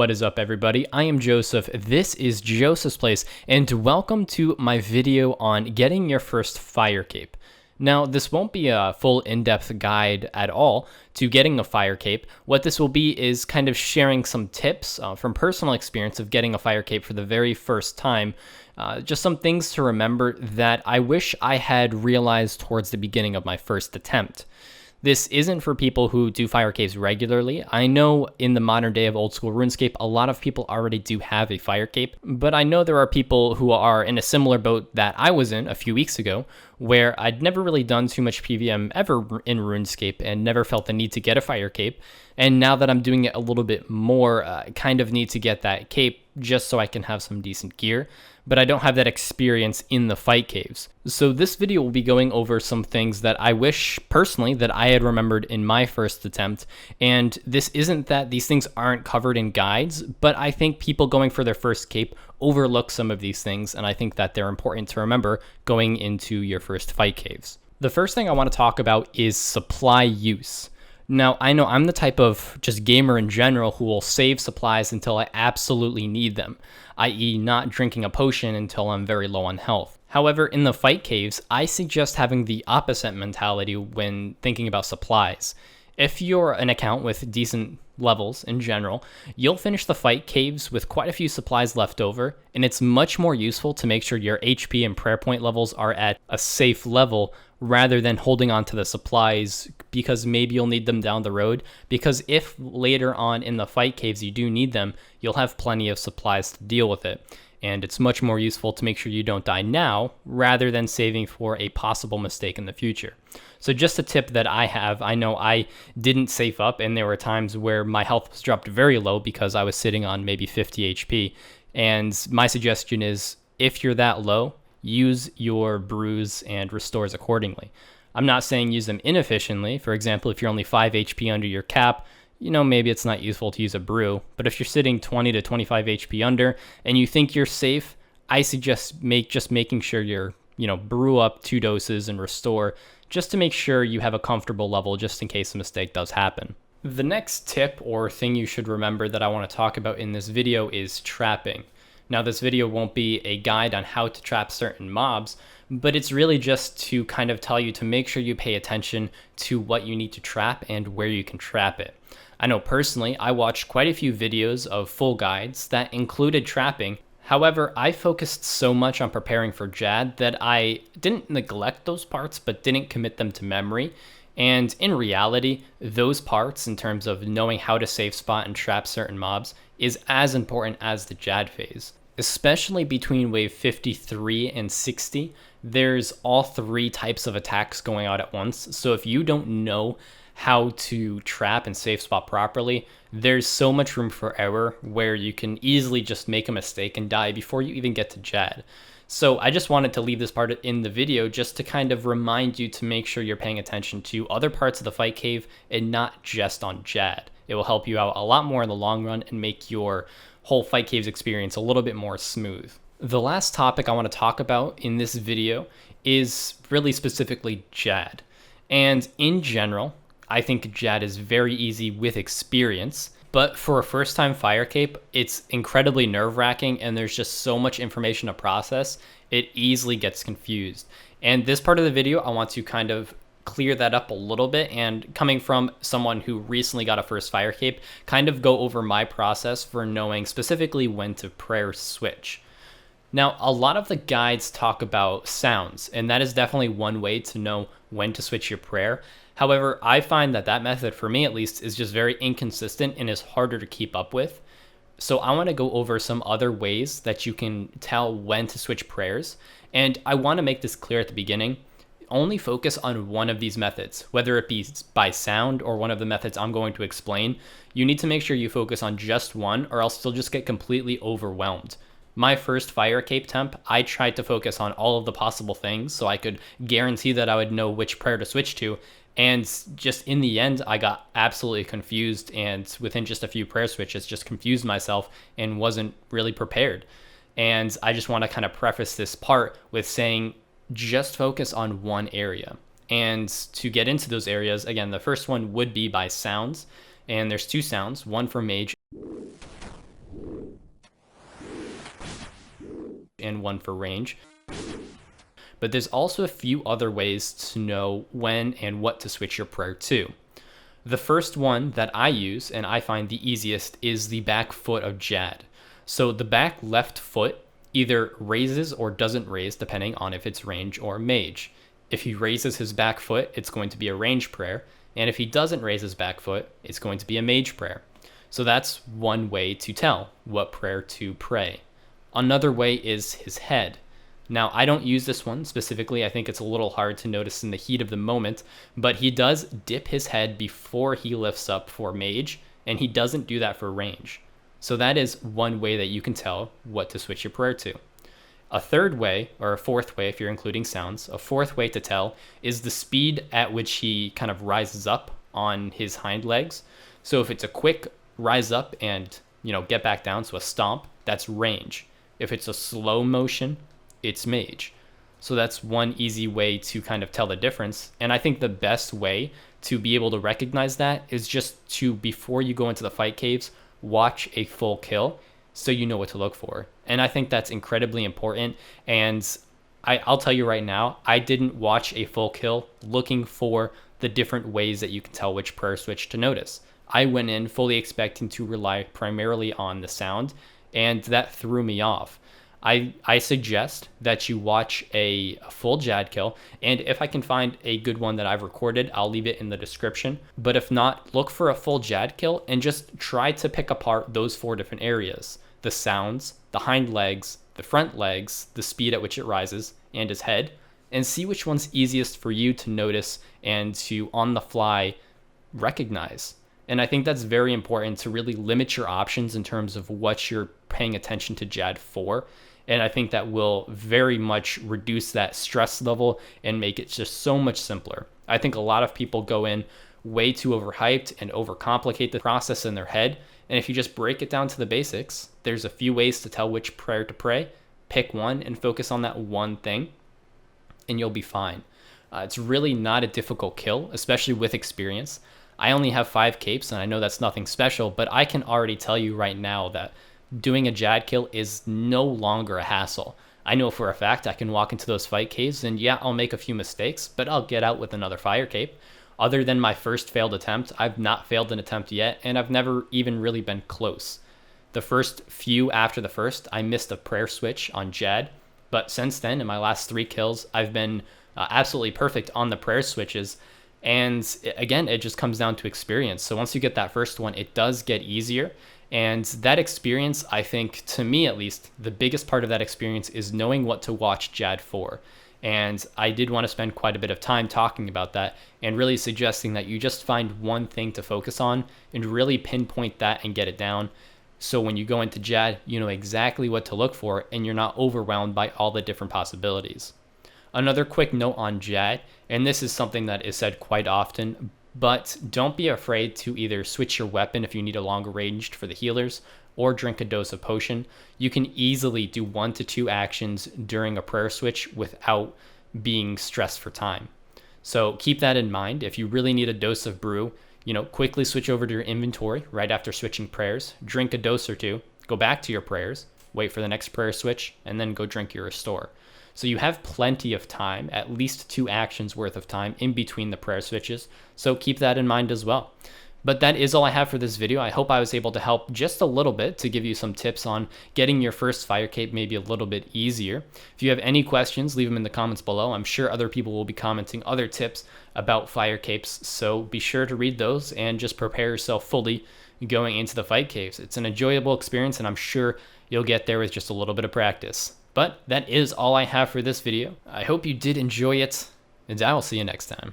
What is up, everybody? I am Joseph. This is Joseph's Place, and welcome to my video on getting your first Firecape. Now, this won't be a full in-depth guide at all to getting a Firecape. What this will be is kind of sharing some tips from personal experience of getting a Firecape for the very first time. Just some things to remember that I wish I had realized towards the beginning of my first attempt. This isn't for people who do Firecapes regularly. I know in the modern day of Oldschool Runescape, a lot of people already do have a Firecape, but I know there are people who are in a similar boat that I was in a few weeks ago, where I'd never really done too much PVM ever in RuneScape and never felt the need to get a Firecape. And now that I'm doing it a little bit more, I kind of need to get that cape just so I can have some decent gear, but I don't have that experience in the fight caves. So this video will be going over some things that I wish personally that I had remembered in my first attempt. And this isn't that these things aren't covered in guides, but I think people going for their first cape overlook some of these things, and I think that they're important to remember going into your first fight caves. The first thing I want to talk about is supply use. Now, I know I'm the type of just gamer in general who will save supplies until I absolutely need them, i.e. not drinking a potion until I'm very low on health. However, in the fight caves, I suggest having the opposite mentality when thinking about supplies. If you're an account with decent levels in general, you'll finish the fight caves with quite a few supplies left over, and it's much more useful to make sure your HP and prayer point levels are at a safe level rather than holding on to the supplies because maybe you'll need them down the road, because if later on in the fight caves you do need them, you'll have plenty of supplies to deal with it. And it's much more useful to make sure you don't die now rather than saving for a possible mistake in the future. So just a tip that I have, I know I didn't save up, and there were times where my health was dropped very low because I was sitting on maybe 50 HP. And my suggestion is, if you're that low, use your brews and restores accordingly. I'm not saying use them inefficiently. For example, if you're only 5 HP under your cap, maybe it's not useful to use a brew. But if you're sitting 20 to 25 HP under and you think you're safe, I suggest making sure you're, brew up 2 doses and restore, just to make sure you have a comfortable level just in case a mistake does happen. The next tip or thing you should remember that I want to talk about in this video is trapping. Now, this video won't be a guide on how to trap certain mobs, but it's really just to kind of tell you to make sure you pay attention to what you need to trap and where you can trap it. I know personally, I watched quite a few videos of full guides that included trapping. However, I focused so much on preparing for Jett that I didn't neglect those parts, but didn't commit them to memory. And in reality, those parts, in terms of knowing how to safe spot and trap certain mobs, is as important as the Jett phase. Especially between wave 53 and 60, there's all 3 types of attacks going out at once. So if you don't know how to trap and safe spot properly, there's so much room for error where you can easily just make a mistake and die before you even get to Jett. So I just wanted to leave this part in the video just to kind of remind you to make sure you're paying attention to other parts of the fight cave and not just on Jett. It will help you out a lot more in the long run and make your whole fight caves experience a little bit more smooth. The last topic I want to talk about in this video is really specifically Jett. And in general, I think Jett is very easy with experience, but for a first-time Firecape, it's incredibly nerve-wracking and there's just so much information to process, it easily gets confused. And this part of the video, I want to kind of clear that up a little bit, and coming from someone who recently got a first Firecape, kind of go over my process for knowing specifically when to prayer switch. Now, a lot of the guides talk about sounds, and that is definitely one way to know when to switch your prayer. However, I find that method, for me at least, is just very inconsistent and is harder to keep up with. So I want to go over some other ways that you can tell when to switch prayers. And I want to make this clear at the beginning. Only focus on one of these methods, whether it be by sound or one of the methods I'm going to explain. You need to make sure you focus on just one, or else you'll just get completely overwhelmed. My first Firecape temp, I tried to focus on all of the possible things so I could guarantee that I would know which prayer to switch to. And just in the end, I got absolutely confused, and within just a few prayer switches, just confused myself and wasn't really prepared. And I just want to kind of preface this part with saying, just focus on one area. And to get into those areas, again, the first one would be by sounds. And there's 2 sounds, one for mage and one for range. But there's also a few other ways to know when and what to switch your prayer to. The first one that I use, and I find the easiest, is the back foot of Jett. So the back left foot either raises or doesn't raise depending on if it's range or mage. If he raises his back foot, it's going to be a range prayer, and if he doesn't raise his back foot, it's going to be a mage prayer. So that's one way to tell what prayer to pray. Another way is his head. Now, I don't use this one specifically. I think it's a little hard to notice in the heat of the moment, but he does dip his head before he lifts up for mage, and he doesn't do that for range. So that is one way that you can tell what to switch your prayer to. A third way, or a fourth way if you're including sounds, a fourth way to tell is the speed at which he kind of rises up on his hind legs. So if it's a quick rise up and, get back down, so a stomp, that's range. If it's a slow motion, it's mage. So that's one easy way to kind of tell the difference. And I think the best way to be able to recognize that is just to, before you go into the fight caves, watch a full kill so you know what to look for. And I think that's incredibly important. And I'll tell you right now, I didn't watch a full kill looking for the different ways that you can tell which prayer switch to notice. I went in fully expecting to rely primarily on the sound, and that threw me off. I suggest that you watch a full Jett kill, and if I can find a good one that I've recorded, I'll leave it in the description. But if not, look for a full Jett kill and just try to pick apart those 4 different areas: the sounds, the hind legs, the front legs, the speed at which it rises, and his head, and see which one's easiest for you to notice and to on the fly recognize. And I think that's very important to really limit your options in terms of what you're paying attention to Jett for. And I think that will very much reduce that stress level and make it just so much simpler. I think a lot of people go in way too overhyped and overcomplicate the process in their head. And if you just break it down to the basics, there's a few ways to tell which prayer to pray. Pick one and focus on that one thing, and you'll be fine. It's really not a difficult kill, especially with experience. I only have 5 capes, and I know that's nothing special, but I can already tell you right now that doing a Jett kill is no longer a hassle. I know for a fact I can walk into those fight caves, and yeah, I'll make a few mistakes, but I'll get out with another Firecape. Other than my first failed attempt, I've not failed an attempt yet, and I've never even really been close. The first few after the first, I missed a prayer switch on Jett, but since then, in my last 3 kills, I've been absolutely perfect on the prayer switches. And again, it just comes down to experience. So once you get that first one, it does get easier. And that experience, I think, to me at least, the biggest part of that experience is knowing what to watch Jett for. And I did want to spend quite a bit of time talking about that and really suggesting that you just find one thing to focus on and really pinpoint that and get it down. So when you go into Jett, you know exactly what to look for and you're not overwhelmed by all the different possibilities. Another quick note on Jett, and this is something that is said quite often, but don't be afraid to either switch your weapon if you need a longer range for the healers, or drink a dose of potion. You can easily do 1 to 2 actions during a prayer switch without being stressed for time. So keep that in mind. If you really need a dose of brew, quickly switch over to your inventory right after switching prayers, drink a dose or 2, go back to your prayers, wait for the next prayer switch, and then go drink your restore. So you have plenty of time, at least 2 actions worth of time in between the prayer switches. So keep that in mind as well. But that is all I have for this video. I hope I was able to help just a little bit to give you some tips on getting your first Firecape maybe a little bit easier. If you have any questions, leave them in the comments below. I'm sure other people will be commenting other tips about Firecapes, so be sure to read those and just prepare yourself fully going into the fight caves. It's an enjoyable experience, and I'm sure you'll get there with just a little bit of practice. But that is all I have for this video. I hope you did enjoy it, and I will see you next time.